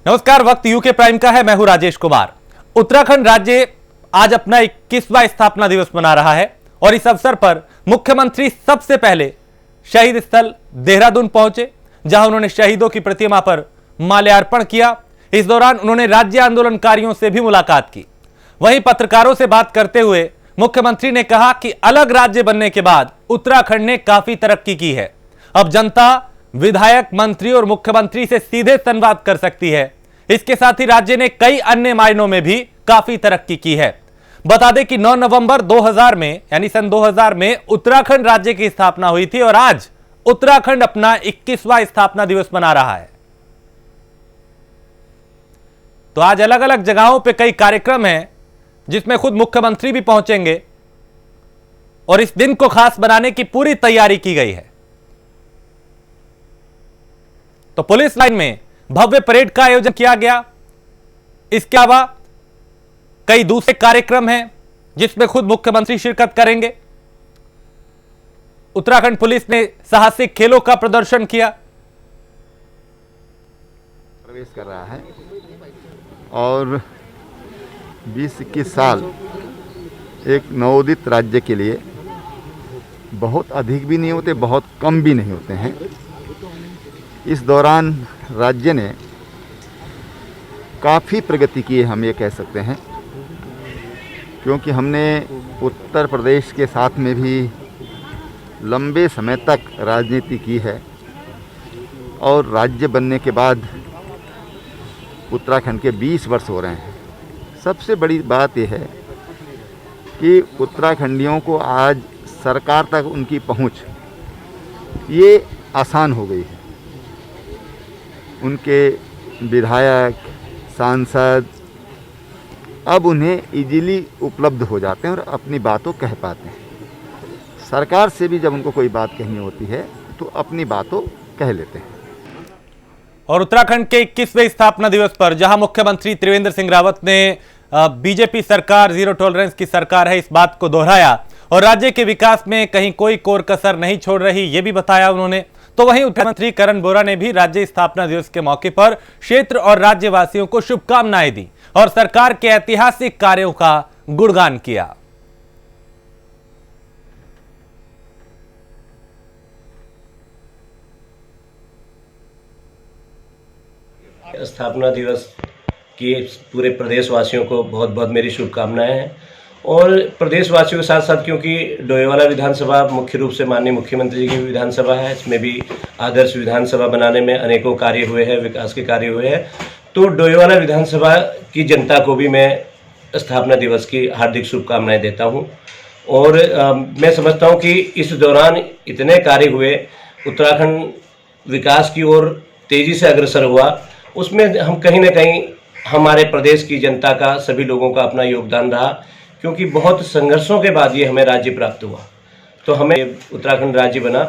नमस्कार, वक्त UK prime का है। मैं हूं राजेश कुमार। उत्तराखंड राज्य आज अपना 21वां स्थापना दिवस मना रहा है और इस अवसर पर मुख्यमंत्री सबसे पहले शहीद स्थल देहरादून पहुंचे, जहां उन्होंने शहीदों की प्रतिमा पर माल्यार्पण किया। इस दौरान उन्होंने राज्य आंदोलनकारियों से भी मुलाकात की। वहीं पत्रकारों से बात करते हुए मुख्यमंत्री ने कहा कि अलग राज्य बनने के बाद उत्तराखंड ने काफी तरक्की की है। अब जनता विधायक, मंत्री और मुख्यमंत्री से सीधे संवाद कर सकती है। इसके साथ ही राज्य ने कई अन्य मायनों में भी काफी तरक्की की है। बता दें कि 9 नवंबर 2000 में यानी सन 2000 में उत्तराखंड राज्य की स्थापना हुई थी और आज उत्तराखंड अपना 21वां स्थापना दिवस मना रहा है। तो आज अलग अलग जगहों पे कई कार्यक्रम हैं, जिसमें खुद मुख्यमंत्री भी पहुंचेंगे और इस दिन को खास बनाने की पूरी तैयारी की गई है। तो पुलिस लाइन में भव्य परेड का आयोजन किया गया। इसके अलावा कई दूसरे कार्यक्रम हैं, जिसमें खुद मुख्यमंत्री शिरकत करेंगे। उत्तराखंड पुलिस ने साहसिक खेलों का प्रदर्शन किया। प्रवेश कर रहा है और 20-21 साल एक नवोदित राज्य के लिए बहुत अधिक भी नहीं होते, बहुत कम भी नहीं होते हैं। इस दौरान राज्य ने काफ़ी प्रगति की है, हम ये कह सकते हैं, क्योंकि हमने उत्तर प्रदेश के साथ में भी लंबे समय तक राजनीति की है और राज्य बनने के बाद उत्तराखंड के 20 वर्ष हो रहे हैं। सबसे बड़ी बात यह है कि उत्तराखंडियों को आज सरकार तक उनकी पहुंच ये आसान हो गई है। उनके विधायक, सांसद अब उन्हें इजीली उपलब्ध हो जाते हैं और अपनी बातों कह पाते हैं। सरकार से भी जब उनको कोई बात कहनी होती है तो अपनी बातों कह लेते हैं। और उत्तराखंड के 21वें स्थापना दिवस पर जहां मुख्यमंत्री त्रिवेंद्र सिंह रावत ने बीजेपी सरकार जीरो टॉलरेंस की सरकार है, इस बात को दोहराया और राज्य के विकास में कहीं कोई कोर कसर नहीं छोड़ रही, यह भी बताया उन्होंने। तो वहीं मुख्यमंत्री करण बोरा ने भी राज्य स्थापना दिवस के मौके पर क्षेत्र और राज्यवासियों को शुभकामनाएं दी और सरकार के ऐतिहासिक कार्यों का गुणगान किया। स्थापना दिवस की पूरे प्रदेशवासियों को बहुत बहुत मेरी शुभकामनाएं हैं और प्रदेशवासियों के साथ साथ, क्योंकि डोईवाला विधानसभा मुख्य रूप से माननीय मुख्यमंत्री जी की विधानसभा है, इसमें भी आदर्श विधानसभा बनाने में अनेकों कार्य हुए हैं, विकास के कार्य हुए हैं। तो डोईवाला विधानसभा की जनता को भी मैं स्थापना दिवस की हार्दिक शुभकामनाएं देता हूं और मैं समझता हूं कि इस दौरान इतने कार्य हुए, उत्तराखंड विकास की ओर तेजी से अग्रसर हुआ, उसमें हम कहीं ना कहीं हमारे प्रदेश की जनता का, सभी लोगों का अपना योगदान रहा, क्योंकि बहुत संघर्षों के बाद ये हमें राज्य प्राप्त हुआ, तो हमें उत्तराखंड राज्य बना।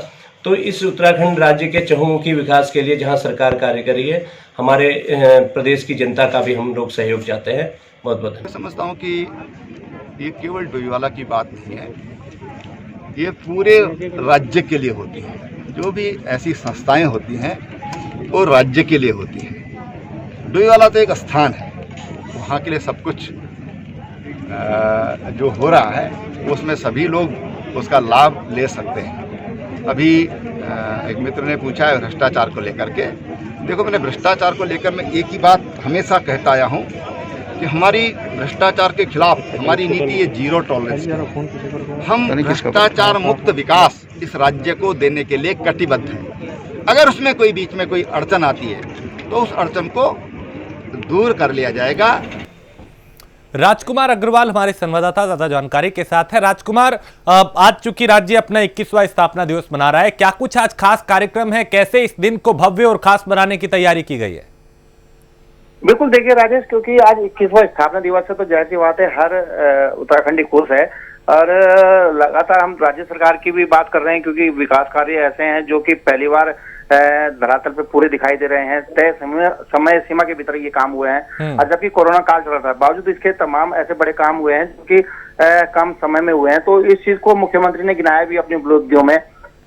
तो इस उत्तराखंड राज्य के चहुमुखी विकास के लिए जहां सरकार कार्य कर रही है, हमारे प्रदेश की जनता का भी हम लोग सहयोग चाहते हैं। बहुत बहुत मैं समझता हूं कि ये केवल डोईवाला की बात नहीं है, ये पूरे राज्य के लिए होती है। जो भी ऐसी संस्थाएं होती हैं वो राज्य के लिए होती हैं। डोईवाला तो एक स्थान है, वहाँ के लिए सब कुछ जो हो रहा है उसमें सभी लोग उसका लाभ ले सकते हैं। अभी एक मित्र ने पूछा है भ्रष्टाचार को लेकर के। देखो, मैंने भ्रष्टाचार को लेकर मैं एक ही बात हमेशा कहता आया हूँ कि हमारी भ्रष्टाचार के खिलाफ हमारी नीति ये जीरो टॉलरेंस है। हम भ्रष्टाचार मुक्त विकास इस राज्य को देने के लिए कटिबद्ध हैं। अगर उसमें कोई बीच में कोई अड़चन आती है तो उस अड़चन को दूर कर लिया जाएगा। राजकुमार अग्रवाल हमारे संवाददाता ज्यादा जानकारी के साथ है। राजकुमार, आज चूंकि राज्य अपना 21वां स्थापना दिवस मना रहा है, क्या कुछ आज खास कार्यक्रम है? कैसे इस दिन को भव्य और खास बनाने की तैयारी की गई है? बिल्कुल, देखिए राजेश, क्योंकि आज 21वां स्थापना दिवस है तो जाहिर सी बात है हर उत्तराखंडी खुश है और लगातार हम राज्य सरकार की भी बात कर रहे हैं, क्योंकि विकास कार्य ऐसे हैं जो कि पहली बार धरातल पे पूरे दिखाई दे रहे हैं। तय समय सीमा के भीतर ये काम हुए हैं और जबकि कोरोना काल चल रहा था, बावजूद इसके तमाम ऐसे बड़े काम हुए हैं जो कि कम समय में हुए हैं। तो इस चीज को मुख्यमंत्री ने गिनाया भी अपनी उपलब्धियों में।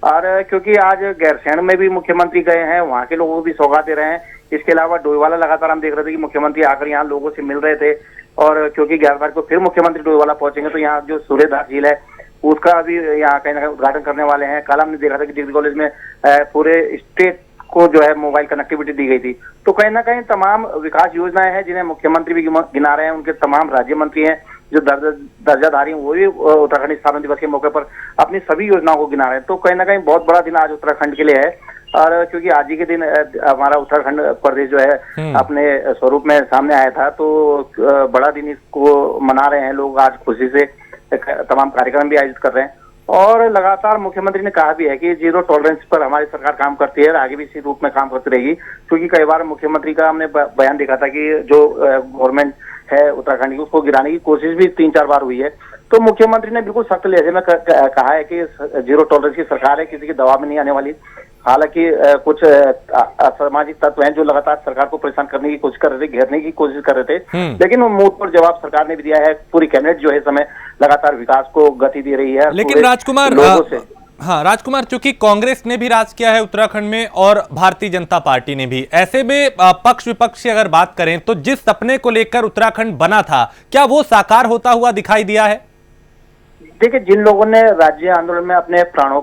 और क्योंकि आज गैरसैंण में भी मुख्यमंत्री गए हैं, वहां के लोगों को भी सौगात दे रहे हैं इसके अलावा डोईवाला लगातार हम देख रहे थे कि मुख्यमंत्री आकर यहाँ लोगों से मिल रहे थे, और क्योंकि 11 तारीख को फिर मुख्यमंत्री डोईवाला पहुंचेंगे तो यहाँ जो सूर्यधार झील है उसका भी यहाँ कहीं ना कहीं उद्घाटन करने वाले हैं। कल हमने देखा था कि डिग्री कॉलेज में पूरे स्टेट को जो है मोबाइल कनेक्टिविटी दी गई थी। तो कहीं ना कहीं तमाम विकास योजनाएं हैं जिन्हें मुख्यमंत्री भी गिना रहे हैं, उनके तमाम राज्य मंत्री हैं जो दर्जाधारी हैं वो भी उत्तराखंड स्थापना दिवस के मौके पर अपनी सभी योजनाओं को गिना रहे हैं। तो कहीं ना कहीं बहुत बड़ा दिन आज उत्तराखंड के लिए है, और क्योंकि आज ही के दिन हमारा उत्तराखंड प्रदेश जो है अपने स्वरूप में सामने आया था, तो बड़ा दिन इसको मना रहे हैं लोग, आज खुशी से तमाम कार्यक्रम भी आयोजित कर रहे हैं। और लगातार मुख्यमंत्री ने कहा भी है कि जीरो टॉलरेंस पर हमारी सरकार काम करती है और आगे भी इसी रूप में काम करती रहेगी, क्योंकि कई बार मुख्यमंत्री का हमने बयान देखा था कि जो गवर्नमेंट है उत्तराखंड की उसको गिराने की कोशिश भी 3-4 बार हुई है। तो मुख्यमंत्री ने बिल्कुल सख्त लहजे में कहा है कि जीरो टॉलरेंस की सरकार है, किसी के दबाव में नहीं आने वाली। हालांकि कुछ असामाजिक तत्व हैं जो लगातार सरकार को परेशान करने की कोशिश कर रहे थे, घेरने की कोशिश कर रहे थे, लेकिन वो मुंह पर जवाब सरकार ने भी दिया है। पूरी कैबिनेट जो है इस समय लगातार विकास को गति दे रही है। लेकिन राजकुमार, हाँ राजकुमार, चूंकि कांग्रेस ने भी राज किया है उत्तराखंड में और भारतीय जनता पार्टी ने भी, ऐसे में पक्ष विपक्ष की अगर बात करें तो जिस सपने को लेकर उत्तराखंड बना था, क्या वो साकार होता हुआ दिखाई दिया है? देखिए, जिन लोगों ने राज्य आंदोलन में अपने प्राणों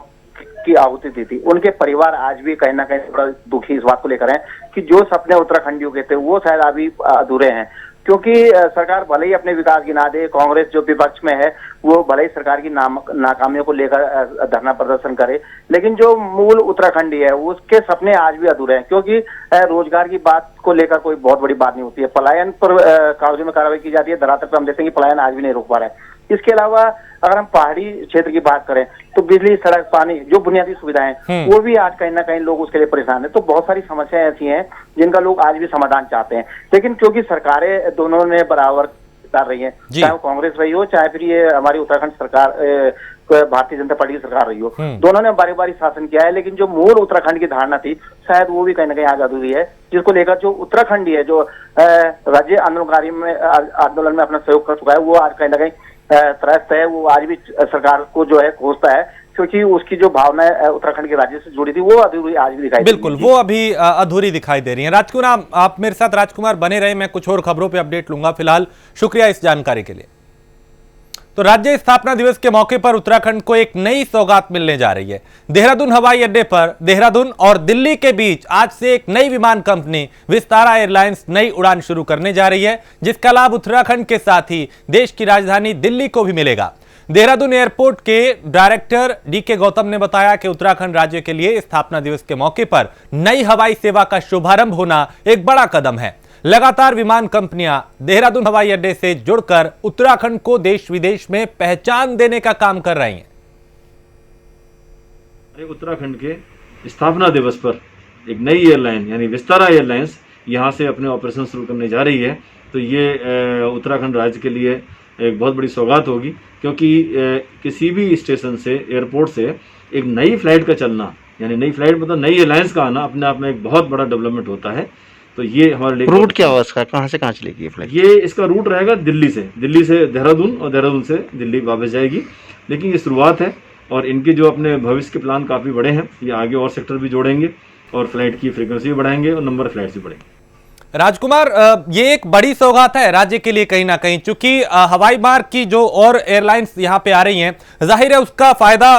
की आहुति दी थी उनके परिवार आज भी कहीं ना कहीं थोड़ा दुखी इस बात को लेकर हैं कि जो सपने उत्तराखंडियों के थे वो शायद अभी अधूरे हैं, क्योंकि सरकार भले ही अपने विकास गिना दे, कांग्रेस जो विपक्ष में है वो भले ही सरकार की नाकामियों को लेकर धरना प्रदर्शन करे, लेकिन जो मूल उत्तराखंडी है उसके सपने आज भी अधूरे हैं, क्योंकि रोजगार की बात को लेकर कोई बहुत बड़ी बात नहीं होती है। पलायन पर कागजों में कार्रवाई की जाती है, धरातल पर हम देखते हैं कि पलायन आज भी नहीं रोक पा रहे हैं। इसके अलावा अगर हम पहाड़ी क्षेत्र की बात करें तो बिजली, सड़क, पानी, जो बुनियादी सुविधाएं वो भी आज कहीं ना कहीं लोग उसके लिए परेशान है। तो बहुत सारी समस्याएं ऐसी हैं जिनका लोग आज भी समाधान चाहते हैं, लेकिन क्योंकि सरकारें दोनों ने बराबर कर रही है, चाहे वो कांग्रेस रही हो चाहे फिर ये हमारी उत्तराखंड सरकार भारतीय जनता पार्टी की सरकार रही हो, दोनों ने बारी बारी शासन किया है, लेकिन जो मूल उत्तराखंड की धारणा थी शायद वो भी कहीं ना कहीं आज अधूरी है, जिसको लेकर जो उत्तराखंडी है जो राज्य आंदोलन में अपना सहयोग कर चुका है वो आज कहीं ना कहीं त्रस्त है। वो आज भी सरकार को जो है कोसता है, क्योंकि उसकी जो भावना उत्तराखंड के राज्य से जुड़ी थी वो अधूरी आज भी दिखाई बिल्कुल वो अभी अधूरी दिखाई दे रही है। राजकुमार, आप मेरे साथ राजकुमार बने रहे, मैं कुछ और खबरों पे अपडेट लूंगा। फिलहाल शुक्रिया इस जानकारी के लिए। तो राज्य स्थापना दिवस के मौके पर उत्तराखंड को एक नई सौगात मिलने जा रही है। देहरादून हवाई अड्डे पर देहरादून और दिल्ली के बीच आज से एक नई विमान कंपनी विस्तारा एयरलाइंस नई उड़ान शुरू करने जा रही है, जिसका लाभ उत्तराखंड के साथ ही देश की राजधानी दिल्ली को भी मिलेगा। देहरादून एयरपोर्ट के डायरेक्टर डीके गौतम ने बताया कि उत्तराखंड राज्य के लिए स्थापना दिवस के मौके पर नई हवाई सेवा का शुभारंभ होना एक बड़ा कदम है। लगातार विमान कंपनियां देहरादून हवाई अड्डे से जुड़कर उत्तराखंड को देश विदेश में पहचान देने का काम कर रही हैं। उत्तराखंड के स्थापना दिवस पर एक नई एयरलाइन यानी विस्तारा एयरलाइंस यहां से अपने ऑपरेशन शुरू करने जा रही है। तो ये उत्तराखंड राज्य के लिए एक बहुत बड़ी सौगात होगी, क्योंकि किसी भी स्टेशन से, एयरपोर्ट से एक नई फ्लाइट का चलना, यानी नई फ्लाइट मतलब नई एयरलाइंस का आना अपने आप में एक बहुत बड़ा डेवलपमेंट होता है। तो ये हमारे लिए रूट क्या होगा इसका, कहाँ से कहाँ चलेगी ये फ्लाइट? ये इसका रूट रहेगा दिल्ली से देहरादून और देहरादून से दिल्ली वापस जाएगी। लेकिन ये शुरुआत है और इनके जो अपने भविष्य के प्लान काफ़ी बड़े हैं। ये आगे और सेक्टर भी जोड़ेंगे और फ्लाइट की फ्रीक्वेंसी भी बढ़ाएंगे और नंबर फ्लाइट भी बढ़ेंगे। राजकुमार, ये एक बड़ी सौगात है राज्य के लिए कहीं ना कहीं, चूंकि हवाई मार्ग की जो और एयरलाइंस यहाँ पे आ रही हैं, जाहिर है उसका फायदा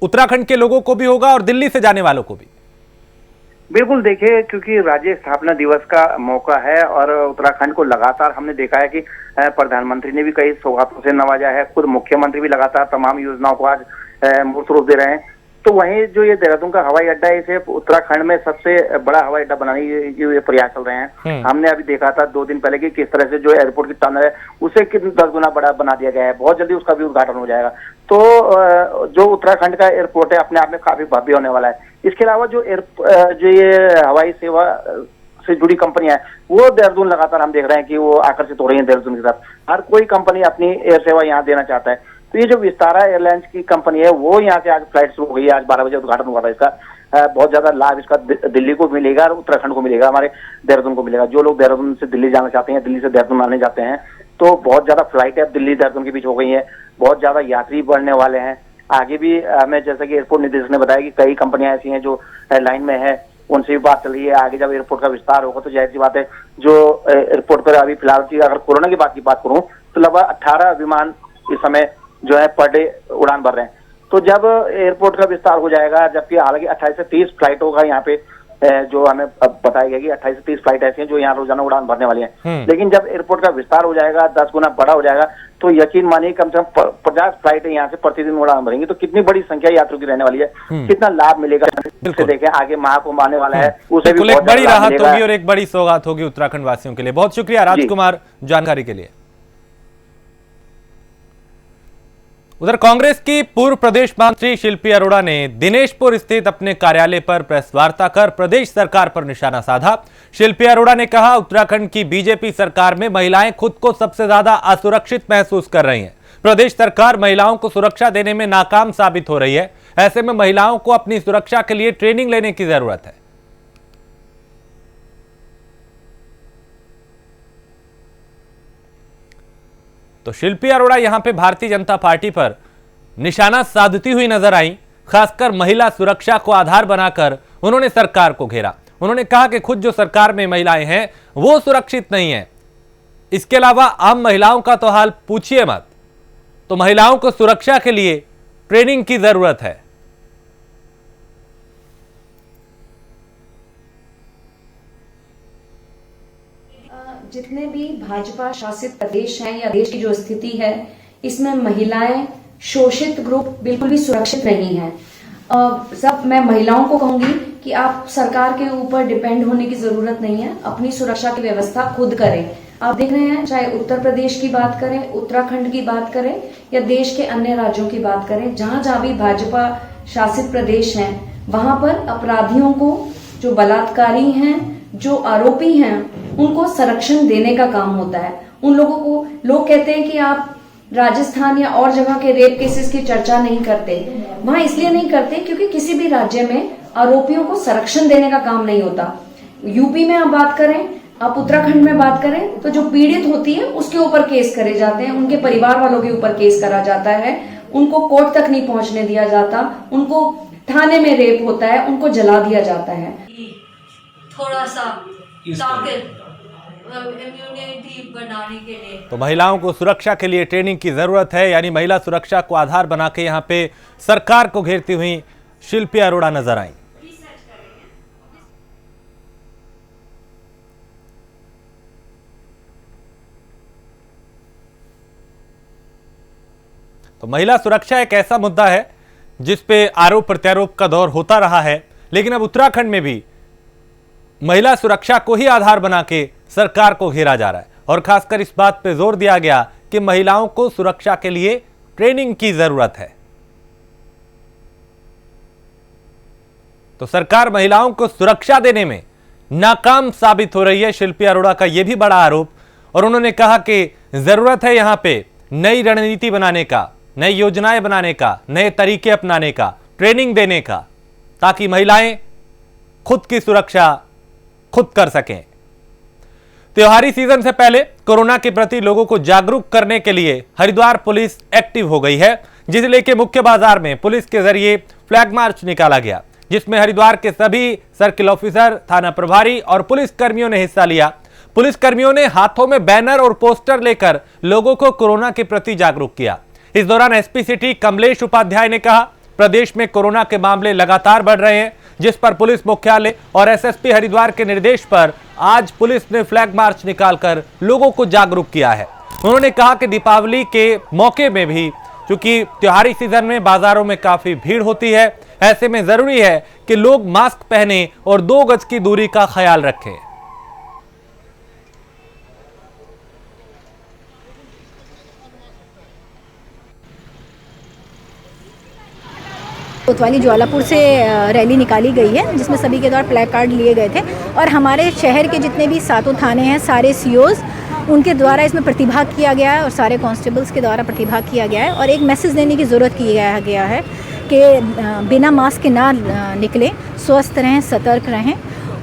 उत्तराखंड के लोगों को भी होगा और दिल्ली से जाने वालों को भी। बिल्कुल, देखिए, क्योंकि राज्य स्थापना दिवस का मौका है और उत्तराखंड को लगातार हमने देखा है कि प्रधानमंत्री ने भी कई सौगातों से नवाजा है, खुद मुख्यमंत्री भी लगातार तमाम योजनाओं को आज मूर्त रूप दे रहे हैं। तो वहीं जो ये देहरादून का हवाई अड्डा है, इसे उत्तराखंड में सबसे बड़ा हवाई अड्डा बनाने के ये प्रयास चल रहे हैं। हमने अभी देखा था 2 दिन पहले कि किस तरह से जो एयरपोर्ट की टर्मिनल है उसे 10 गुना बड़ा बना दिया गया है। बहुत जल्दी उसका भी उद्घाटन हो जाएगा। तो जो उत्तराखंड का एयरपोर्ट है अपने आप में काफी भव्य होने वाला है। इसके अलावा जो ये हवाई सेवा से जुड़ी कंपनियां हैं वो देहरादून लगातार हम देख रहे हैं कि वो आकर्षित हो रही है देहरादून के साथ। हर कोई कंपनी अपनी एयर सेवा यहाँ देना चाहता है। तो ये जो विस्तारा एयरलाइंस की कंपनी है वो यहाँ से आज फ्लाइट शुरू हो गई है। आज 12 बजे उद्घाटन हुआ था इसका। बहुत ज्यादा लाभ इसका दिल्ली को मिलेगा और उत्तराखंड को मिलेगा, हमारे देहरादून को मिलेगा। जो लोग देहरादून से दिल्ली जाना चाहते हैं, दिल्ली से देहरादून आने जाते हैं, तो बहुत ज्यादा फ्लाइट है दिल्ली देहरादून के बीच हो गई है। बहुत ज्यादा यात्री बढ़ने वाले हैं। आगे भी हमें जैसा कि एयरपोर्ट निदेशक ने बताया कि कई कंपनियां ऐसी हैं जो लाइन में है उनसे भी बात चल रही है। आगे जब एयरपोर्ट का विस्तार होगा तो जाहिर सी बात है, जो एयरपोर्ट पर अभी फिलहाल की अगर कोरोना की बात करूं तो लगभग 18 विमान इस समय जो है पर डे उड़ान भर रहे हैं। तो जब एयरपोर्ट का विस्तार हो जाएगा, जबकि हालांकि 28 से 30 फ्लाइट होगा यहाँ पे, जो हमें अब बताया गया कि 28 से 30 फ्लाइट ऐसी हैं जो यहाँ रोजाना उड़ान भरने वाली हैं। लेकिन जब एयरपोर्ट का विस्तार हो जाएगा, 10 गुना बड़ा हो जाएगा, तो यकीन मानिए कम से कम 50 फ्लाइटें यहाँ से प्रतिदिन उड़ान भरेंगी। तो कितनी बड़ी संख्या यात्रियों की रहने वाली है, कितना लाभ मिलेगा। देखें आगे महाकुंभ आने वाला है, उसे भी एक बड़ी राहत होगी और एक बड़ी सौगात होगी उत्तराखंड वासियों के लिए। बहुत शुक्रिया राजकुमार जानकारी के लिए। उधर कांग्रेस की पूर्व प्रदेश मंत्री शिल्पी अरोड़ा ने दिनेशपुर स्थित अपने कार्यालय पर प्रेस वार्ता कर प्रदेश सरकार पर निशाना साधा। शिल्पी अरोड़ा ने कहा, उत्तराखंड की बीजेपी सरकार में महिलाएं खुद को सबसे ज्यादा असुरक्षित महसूस कर रही हैं। प्रदेश सरकार महिलाओं को सुरक्षा देने में नाकाम साबित हो रही है। ऐसे में महिलाओं को अपनी सुरक्षा के लिए ट्रेनिंग लेने की जरूरत है। तो शिल्पी अरोड़ा यहां पे भारतीय जनता पार्टी पर निशाना साधती हुई नजर आई। खासकर महिला सुरक्षा को आधार बनाकर उन्होंने सरकार को घेरा। उन्होंने कहा कि खुद जो सरकार में महिलाएं हैं वो सुरक्षित नहीं है। इसके अलावा आम महिलाओं का तो हाल पूछिए मत। तो महिलाओं को सुरक्षा के लिए ट्रेनिंग की जरूरत है। जितने भी भाजपा शासित प्रदेश हैं या देश की जो स्थिति है, इसमें महिलाएं शोषित ग्रुप बिल्कुल भी सुरक्षित नहीं है। सब मैं महिलाओं को कहूंगी कि आप सरकार के ऊपर डिपेंड होने की जरूरत नहीं है, अपनी सुरक्षा की व्यवस्था खुद करें। आप देख रहे हैं, चाहे उत्तर प्रदेश की बात करें, उत्तराखंड की बात करें या देश के अन्य राज्यों की बात करें, जहां जहां भी भाजपा शासित प्रदेश हैं, वहां पर अपराधियों को, जो बलात्कारी हैं, जो आरोपी हैं, उनको संरक्षण देने का काम होता है। उन लोगों को, लोग कहते हैं कि आप राजस्थान या और जगह के रेप केसेस की चर्चा नहीं करते। वहां इसलिए नहीं करते क्योंकि किसी भी राज्य में आरोपियों को संरक्षण देने का काम नहीं होता। यूपी में आप बात करें, आप उत्तराखंड में बात करें, तो जो पीड़ित होती है उसके ऊपर केस करे जाते हैं, उनके परिवार वालों के ऊपर केस करा जाता है, उनको कोर्ट तक नहीं पहुंचने दिया जाता, उनको थाने में रेप होता है, उनको जला दिया जाता है। थोड़ा सा इम्यूनिटी बनाने के लिए तो महिलाओं को सुरक्षा के लिए ट्रेनिंग की जरूरत है, यानी महिला सुरक्षा को आधार बना के यहां पे सरकार को घेरती हुई शिल्पी अरोड़ा नजर आई। तो महिला सुरक्षा एक ऐसा मुद्दा है जिस पे आरोप प्रत्यारोप का दौर होता रहा है, लेकिन अब उत्तराखंड में भी महिला सुरक्षा को ही आधार बना के सरकार को घेरा जा रहा है और खासकर इस बात पे जोर दिया गया कि महिलाओं को सुरक्षा के लिए ट्रेनिंग की जरूरत है। तो सरकार महिलाओं को सुरक्षा देने में नाकाम साबित हो रही है, शिल्पी अरोड़ा का यह भी बड़ा आरोप। और उन्होंने कहा कि जरूरत है यहां पे नई रणनीति बनाने का, नई योजनाएं बनाने का, नए तरीके अपनाने का, ट्रेनिंग देने का, ताकि महिलाएं खुद की सुरक्षा खुद कर सकें। त्योहारी सीजन से पहले कोरोना के प्रति लोगों को जागरूक करने के लिए हरिद्वार पुलिस एक्टिव हो गई है, जिले के मुख्य बाजार में पुलिस के जरिए फ्लैग मार्च निकाला गया, जिसमें हरिद्वार के सभी सर्किल ऑफिसर, थाना प्रभारी और पुलिस कर्मियों ने हिस्सा लिया। पुलिस कर्मियों ने हाथों में बैनर और पोस्टर लेकर लोगों को कोरोना के प्रति जागरूक किया। इस दौरान एसपी सिटी कमलेश उपाध्याय ने कहा, प्रदेश में कोरोना के मामले लगातार बढ़ रहे हैं, जिस पर पुलिस मुख्यालय और एसएसपी हरिद्वार के निर्देश पर आज पुलिस ने फ्लैग मार्च निकालकर लोगों को जागरूक किया है। उन्होंने कहा कि दीपावली के मौके में भी चूंकि त्योहारी सीजन में बाजारों में काफी भीड़ होती है, ऐसे में जरूरी है कि लोग मास्क पहने और 2 गज की दूरी का ख्याल रखें। कोतवाली ज्वालापुर से रैली निकाली गई है, जिसमें सभी के द्वारा प्ले कार्ड लिए गए थे और हमारे शहर के जितने भी 7 थाने हैं, सारे सीओज, उनके द्वारा इसमें प्रतिभाग किया गया है और सारे कांस्टेबल्स के द्वारा प्रतिभाग किया गया है। और एक मैसेज देने की ज़रूरत किया गया है कि बिना मास्क के ना निकलें, स्वस्थ रहें, सतर्क रहें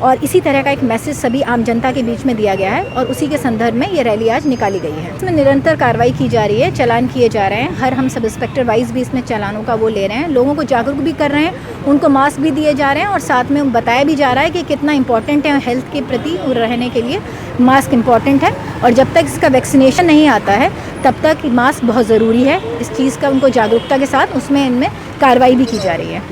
और इसी तरह का एक मैसेज सभी आम जनता के बीच में दिया गया है और उसी के संदर्भ में ये रैली आज निकाली गई है। इसमें निरंतर कार्रवाई की जा रही है, चालान किए जा रहे हैं, हर हम सब इंस्पेक्टर वाइज भी इसमें चालानों का वो ले रहे हैं, लोगों को जागरूक भी कर रहे हैं, उनको मास्क भी दिए जा रहे हैं और साथ में बताया भी जा रहा है कि कितना इंपॉर्टेंट है हेल्थ के प्रति रहने के लिए मास्क इम्पॉर्टेंट है और जब तक इसका वैक्सीनेशन नहीं आता है तब तक मास्क बहुत ज़रूरी है। इस चीज़ का उनको जागरूकता के साथ उसमें इनमें कार्रवाई भी की जा रही है।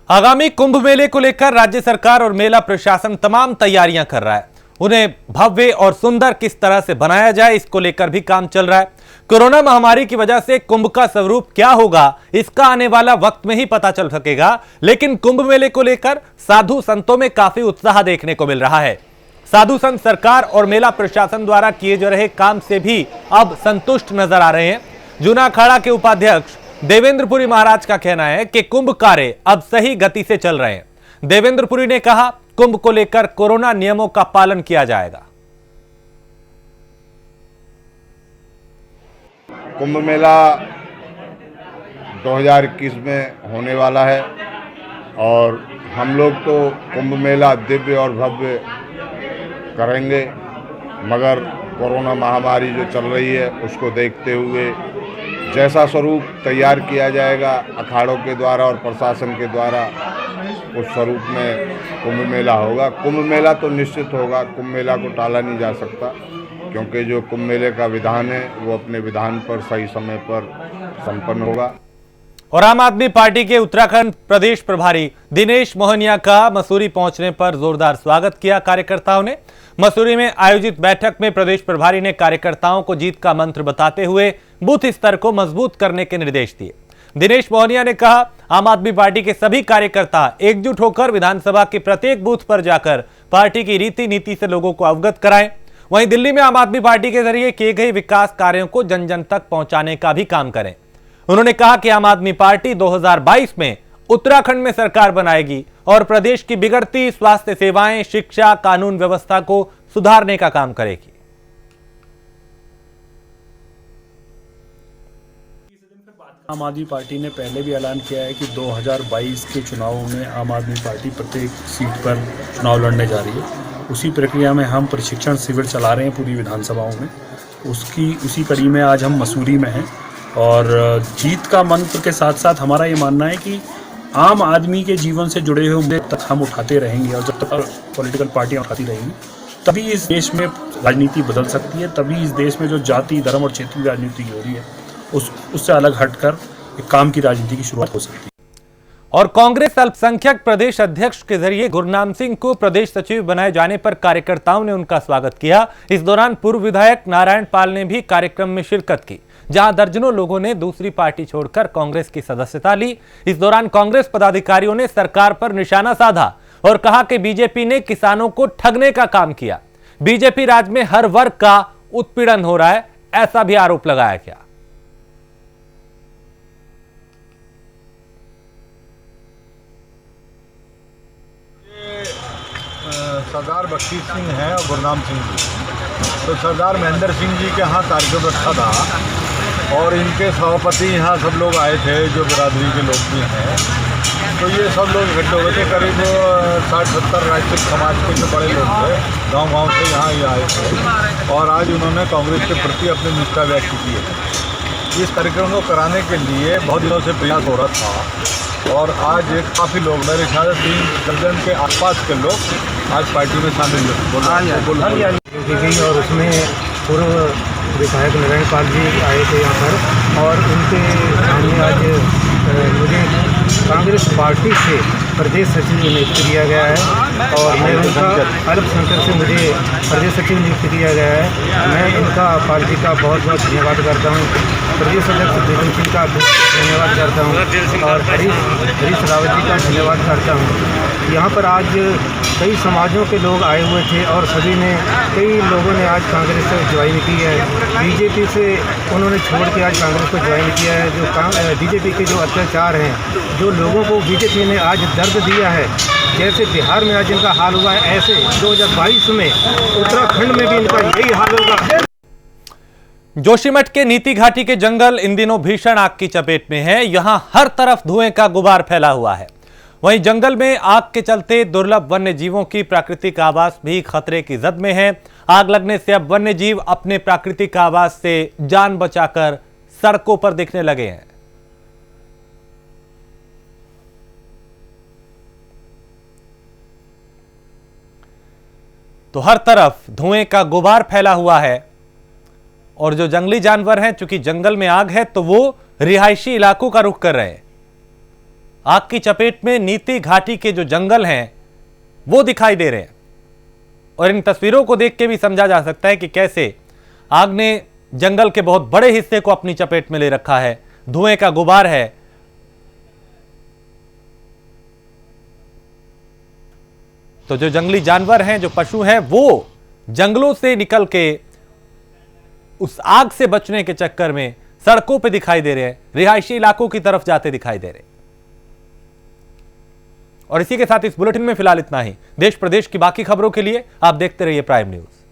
आगामी कुंभ मेले को लेकर राज्य सरकार और मेला प्रशासन तमाम तैयारियां कर रहा है। उन्हें भव्य और सुंदर किस तरह से बनाया जाए इसको लेकर भी काम चल रहा है। कोरोना महामारी की वजह से कुंभ का स्वरूप क्या होगा इसका आने वाला वक्त में ही पता चल सकेगा, लेकिन कुंभ मेले को लेकर साधु संतों में काफी उत्साह देखने को मिल रहा है। साधु संत सरकार और मेला प्रशासन द्वारा किए जा रहे काम से भी अब संतुष्ट नजर आ रहे हैं। जूना अखाड़ा के उपाध्यक्ष देवेंद्रपुरी महाराज का कहना है कि कुंभ कार्य अब सही गति से चल रहे हैं। देवेंद्रपुरी ने कहा, कुंभ को लेकर कोरोना नियमों का पालन किया जाएगा। कुंभ मेला 2021 में होने वाला है और हम लोग तो कुंभ मेला दिव्य और भव्य करेंगे, मगर कोरोना महामारी जो चल रही है उसको देखते हुए जैसा स्वरूप तैयार किया जाएगा अखाड़ों के द्वारा और प्रशासन के द्वारा उस स्वरूप में कुंभ मेला होगा। कुंभ मेला तो निश्चित होगा, कुंभ मेला को टाला नहीं जा सकता क्योंकि जो कुंभ मेले का विधान है वो अपने विधान पर सही समय पर संपन्न होगा। और आम आदमी पार्टी के उत्तराखंड प्रदेश प्रभारी दिनेश मोहनिया का मसूरी पहुंचने पर जोरदार स्वागत किया कार्यकर्ताओं ने। मसूरी में आयोजित बैठक में प्रदेश प्रभारी ने कार्यकर्ताओं को जीत का मंत्र बताते हुए बूथ स्तर को मजबूत करने के निर्देश दिए। दिनेश मोहनिया ने कहा, आम आदमी पार्टी के सभी कार्यकर्ता एकजुट होकर विधानसभा के प्रत्येक बूथ पर जाकर पार्टी की रीति नीति से लोगों को अवगत कराएं। वहीं दिल्ली में आम आदमी पार्टी के जरिए किए गए विकास कार्यों को जन जन तक पहुंचाने का भी काम करें। उन्होंने कहा कि आम आदमी पार्टी 2022 में उत्तराखंड में सरकार बनाएगी और प्रदेश की बिगड़ती स्वास्थ्य सेवाएं, शिक्षा, कानून व्यवस्था को सुधारने का काम करेगी। आम आदमी पार्टी ने पहले भी ऐलान किया है कि 2022 के चुनावों में आम आदमी पार्टी प्रत्येक सीट पर चुनाव लड़ने जा रही है। उसी प्रक्रिया में हम प्रशिक्षण शिविर चला रहे हैं पूरी विधानसभाओं में। उसी कड़ी में आज हम मसूरी में हैं और जीत का मंत्र के साथ साथ हमारा ये मानना है कि आम आदमी के जीवन से जुड़े हुए मुद्दे तक हम उठाते रहेंगे और जब तक पॉलिटिकल पार्टियां उठाती रहेंगी तभी इस देश में राजनीति बदल सकती है, तभी इस देश में जो जाति, धर्म और क्षेत्रीय राजनीति हो रही है उससे अलग हटकर एक काम की राजनीति की शुरुआत हो सकती है। और कांग्रेस अल्पसंख्यक प्रदेश अध्यक्ष के जरिए गुरनाम सिंह को प्रदेश सचिव बनाए जाने पर कार्यकर्ताओं ने उनका स्वागत किया। इस दौरान पूर्व विधायक नारायण पाल ने भी कार्यक्रम में शिरकत की, जहां दर्जनों लोगों ने दूसरी पार्टी छोड़कर कांग्रेस की सदस्यता ली। इस दौरान कांग्रेस पदाधिकारियों ने सरकार पर निशाना साधा और कहा कि बीजेपी ने किसानों को ठगने का काम किया। बीजेपी राज्य में हर वर्ग का उत्पीड़न हो रहा है, ऐसा भी आरोप लगाया गया। सरदार बख्शी सिंह हैं और गुरनाम सिंह जी, तो सरदार महेंद्र सिंह जी के यहाँ कार्यक्रम रखा था और इनके सभापति यहाँ सब लोग आए थे जो बिरादरी के लोग भी हैं। तो ये सब लोग इकट्ठे हुए थे, करीब 60-70 राजपूत समाज के जो बड़े लोग थे गांव-गांव से यहाँ ये आए थे और आज उन्होंने कांग्रेस के प्रति अपनी निष्ठा व्यक्त की है। इस कार्यक्रम को कराने के लिए बहुत दिनों से प्रयास हो रहा था और आज काफ़ी लोग, मेरे ख्याल से 3 दर्जन के आसपास के लोग आज पार्टी में शामिल गई और उसमें पूर्व विधायक नारायण पाल जी आए थे यहाँ पर और उनके सामने आज मुझे कांग्रेस पार्टी से प्रदेश सचिव नियुक्त किया गया है और मैं उनका अल्पसंख्यक से मुझे प्रदेश सचिव नियुक्त किया गया है। मैं इनका पार्टी का बहुत बहुत धन्यवाद करता हूँ। प्रदेश अध्यक्ष देवेंद्र सिंह का धन्यवाद करता हूँ और हरीश रावत जी का धन्यवाद करता हूँ। यहाँ पर आज कई समाजों के लोग आए हुए थे और कई लोगों ने आज कांग्रेस से ज्वाइन की है। बीजेपी से उन्होंने छोड़ के आज कांग्रेस को ज्वाइन किया है। जो बीजेपी के जो अत्याचार हैं, जो लोगों को बीजेपी ने आज दर्द दिया है, जैसे बिहार में आज इनका हाल हुआ है, ऐसे 2022 में उत्तराखंड में भी इनका यही हाल होगा। जोशीमठ के नीति घाटी के जंगल इन दिनों भीषण आग की चपेट में है। यहां हर तरफ धुएं का गुबार फैला हुआ है। वहीं जंगल में आग के चलते दुर्लभ वन्य जीवों की प्राकृतिक आवास भी खतरे की जद में है। आग लगने से अब वन्य जीव अपने प्राकृतिक आवास से जान बचाकर सड़कों पर दिखने लगे हैं। तो हर तरफ धुएं का गुबार फैला हुआ है और जो जंगली जानवर हैं, चूंकि जंगल में आग है तो वो रिहायशी इलाकों का रुख कर रहे हैं। आग की चपेट में नीति घाटी के जो जंगल हैं वो दिखाई दे रहे हैं और इन तस्वीरों को देख के भी समझा जा सकता है कि कैसे आग ने जंगल के बहुत बड़े हिस्से को अपनी चपेट में ले रखा है। धुएं का गुबार है। तो जो जंगली जानवर हैं, जो पशु हैं, वो जंगलों से निकल के उस आग से बचने के चक्कर में सड़कों पे दिखाई दे रहे हैं, रिहायशी इलाकों की तरफ जाते दिखाई दे रहे हैं। और इसी के साथ इस बुलेटिन में फिलहाल इतना ही। देश प्रदेश की बाकी खबरों के लिए आप देखते रहिए प्राइम न्यूज।